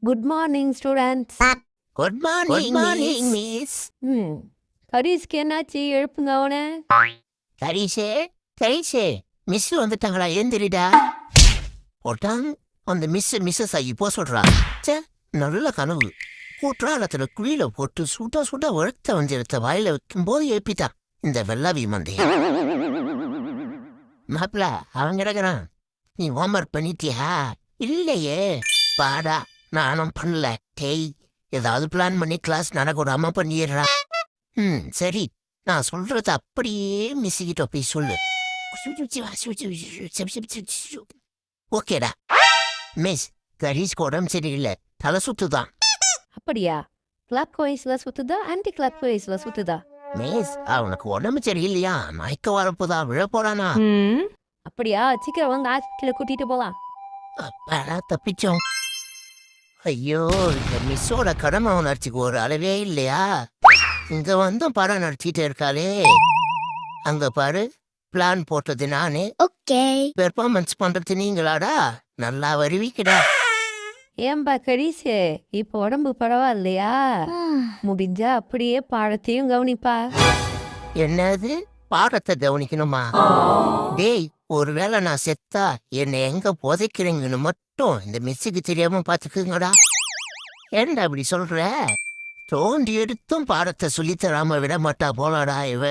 Good morning, students. Good morning, miss. ஹரிஸ்க்கு என்னாச்சு? எழுப்புங்க அவனை. கரீஷே, miss வந்துட்டாங்களா? ஏந்திரிடா. போட்டான் அந்த மிஸ்ஸஸ் ஆகி போ சொல்றா. சே, நல்ல கனவு. குற்றாலத்துல குழியில போட்டு சுட்டா வழுத்த வஞ்சிரத்த வாயில வைக்கும் போது எழுப்பிட்டான் இந்த வெள்ளாவி மந்தைய. மாப்பிள அவன் கிடக்குறான். நீ ஹோம்ஒர்க் பண்ணிட்டியா? இல்லையே. பாடா, நானும் பண்ணல. டேய், ஏதாவது பிளான் பண்ணி கிளாஸ் நடக்கூடாம பண்ணிடுறா. சரி, நான் சொல்றத அப்படியே மிஸ்ஸிக்கிட்ட போய் சொல்லு. ஓகேடா. மிஸ், கரீஸ்க்கு உடம்பு சரியில்லை, தலை சுத்துதான். அப்படியா? கிளாக் வைஸ்ல சுத்துதா, ஆன்டி கிளாக் வைஸ்ல சுத்துதா? மிஸ், அவனுக்கு உடம்பு சரியில்லையா, மயக்க வரப்போதா, விழ போறானா? அப்படியா? சீக்கிரம் வாங்க, ஹாஸ்பிட்டல கூட்டிட்டு போலாம். அப்பாடா, தப்பிச்சோம். ஐயோ, இந்த மிஸ்ஸோட கடமை உணர்ச்சிக்கு ஒரு அளவே இல்லையா? இங்க வந்து படம் நடிச்சிட்டு இருக்காளே. அங்க பாரு, பிளான் போட்டது நானே. ஓகே. பெர்ஃபார்மன்ஸ் பண்றது நீங்களாடா? நல்லா வருவீங்கடா. ஏன்பா கரீஸ், இப்போ உடம்பு பரவாயில்லையா? முடிஞ்சா அப்படியே பாடத்தையும் கவனிப்பா. என்னது, பாடத்தை கவனிக்கணுமா? டேய், ஒருவேளை நான் செத்தா என்னை எங்க புதைக்கிறீங்கன்னு மட்டும் இந்த மிஸ்ஸுக்கு தெரியாம பாத்துக்குங்கடா. என்ன அப்படி சொல்ற? தோண்டி எடுத்தும் பாடத்தை சொல்லித்தராம விட மாட்டா போலாடா இவ.